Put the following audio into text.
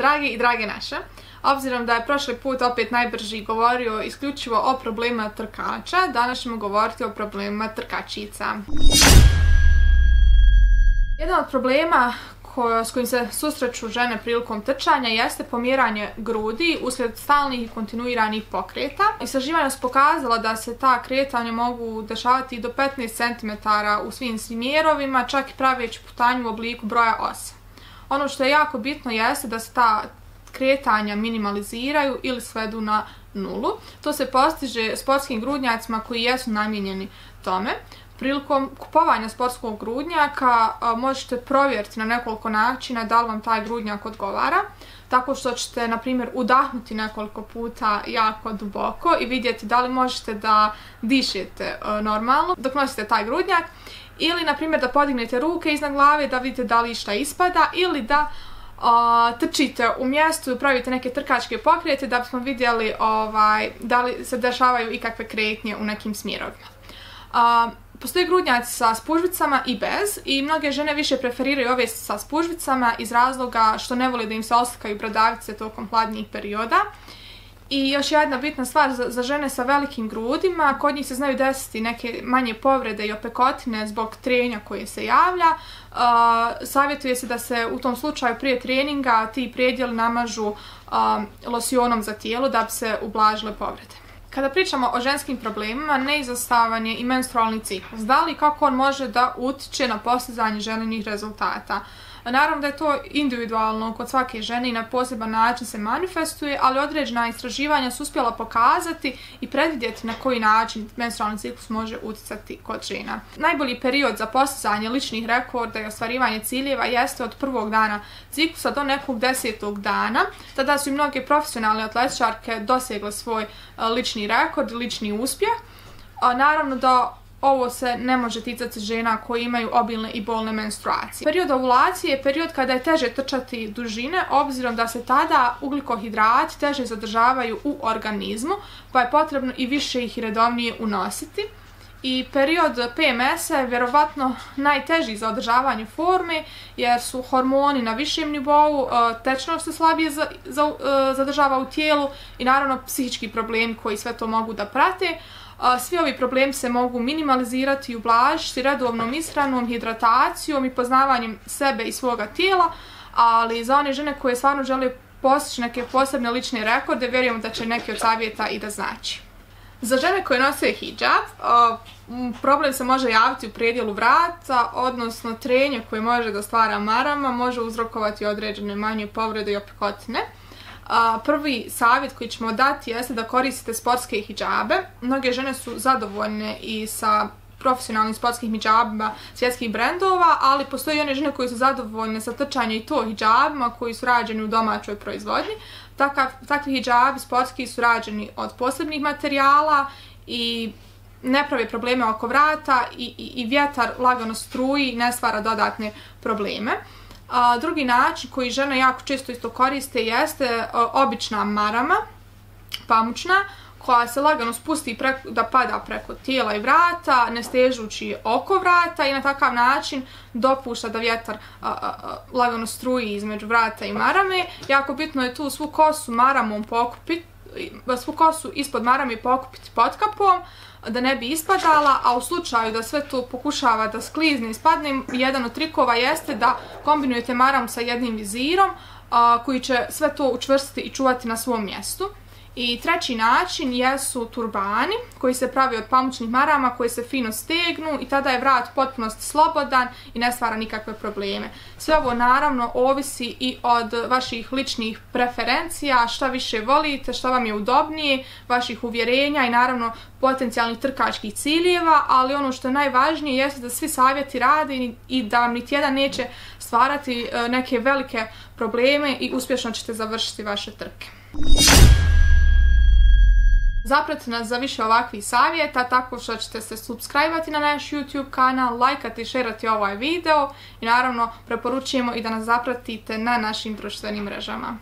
dragi i drage naše. Obzirom da je prošli put opet najbrži govorio isključivo o problemima trkača, danas ćemo govoriti o problemima trkačica. Jedan od problema s kojim se susreću žene prilikom trčanja jeste pomjeranje grudi uslijed stalnih i kontinuiranih pokreta. Istraživanja su pokazala da se ta kretanja mogu dešavati do 15 cm u svim smjerovima, čak i praveći putanju u obliku broja 8. Ono što je jako bitno jeste da se ta kretanja minimaliziraju ili svedu na nulu. To se postiže sportskim grudnjacima koji jesu namijenjeni tome. Prilikom kupovanja sportskog grudnjaka možete provjeriti na nekoliko načina da li vam taj grudnjak odgovara. Tako što ćete, na primjer, udahnuti nekoliko puta jako duboko i vidjeti da li možete da dišete normalno dok nosite taj grudnjak. Ili, na primjer, da podignete ruke iznad glave da vidite da li išta ispada ili da trčite u mjestu i pravite neke trkačke pokrete da bismo vidjeli da li se dešavaju ikakve kretnje u nekim smjerovima. Postoji grudnjaci sa spužvicama i bez i mnoge žene više preferiraju ove sa spužvicama iz razloga što ne vole da im se oslikaju bradavice tokom hladnijih perioda. I još jedna bitna stvar za žene sa velikim grudima, kod njih se znaju desiti neke manje povrede i opekotine zbog trenja koje se javlja. Savjetuje se da se u tom slučaju prije treninga ti predjeli namažu losionom za tijelo da bi se ublažile povrede. Kada pričamo o ženskim problemima, neizostavan je i menstrualni ciklus. Da li i kako on može da utiče na postizanje željenih rezultata? Naravno da je to individualno kod svake žene i na poseban način se manifestuje, ali određena istraživanja su uspjela pokazati i predvidjeti na koji način menstrualni ciklus može uticati kod žena. Najbolji period za postizanje ličnih rekorda i ostvarivanje ciljeva jeste od prvog dana ciklusa do nekog 10. dana. Tada su i mnoge profesionalne atletičarke dosegle svoj lični rekord, lični uspjeh. Naravno da ovo se ne može ticati žena koji imaju obilne i bolne menstruacije. Period ovulacije je period kada je teže trčati dužine, obzirom da se tada ugljikohidrati teže zadržavaju u organizmu, pa je potrebno i više ih redovnije unositi. I period PMS-a je vjerovatno najteži za održavanje forme jer su hormoni na višem nivou, tečnost se slabije zadržava u tijelu i naravno psihički problemi koji sve to mogu da prate. Svi ovi problemi se mogu minimalizirati i ublažiti redovnom ishranom, hidratacijom i poznavanjem sebe i svoga tijela, ali za one žene koje stvarno žele postići neke posebne lične rekorde, vjerujem da će neki od savjeta i da znači. Za žene koje nose hidžab, problem se može javiti u predjelu vrata, odnosno trenje koje može da stvara marama, može uzrokovati određene manje povrede i opekotine. Prvi savjet koji ćemo dati jeste da koristite sportske hidžabe. Mnoge žene su zadovoljne i sa profesionalnim sportskim hidžabima svjetskih brendova, ali postoji i one žene koje su zadovoljne sa trčanje i to hidžabima koji su rađeni u domaćoj proizvodnji. Takvi hidžabi sportski su rađeni od posebnih materijala i ne prave probleme oko vrata i vjetar lagano struji i ne stvara dodatne probleme. Drugi način koji žene jako često isto koriste jeste obična marama, pamučna, koja se lagano spusti da pada preko tijela i vrata, ne stežući oko vrata i na takav način dopušta da vjetar lagano struji između vrata i marame. Jako bitno je tu svu kosu maramom pokupiti, svu kosu ispod marame pokupiti potkapom da ne bi ispadala, a u slučaju da sve to pokušava da sklizne i spadne, jedan od trikova jeste da kombinujete maramu sa jednim vizirom koji će sve to učvrstiti i čuvati na svom mjestu. I treći način jesu turbani koji se pravi od pamučnih marama koji se fino stegnu i tada je vrat potpunosti slobodan i ne stvara nikakve probleme. Sve ovo naravno ovisi i od vaših ličnih preferencija, šta više volite, šta vam je udobnije, vaših uvjerenja i naravno potencijalnih trkačkih ciljeva, ali ono što je najvažnije jeste da svi savjeti rade i da vam niti jedan neće stvarati neke velike probleme i uspješno ćete završiti vaše trke. Zapratite nas za više ovakvih savjeta tako što ćete se subscribe-ati na naš YouTube kanal, lajkati i šerati ovaj video i naravno preporučujemo i da nas zapratite na našim društvenim mrežama.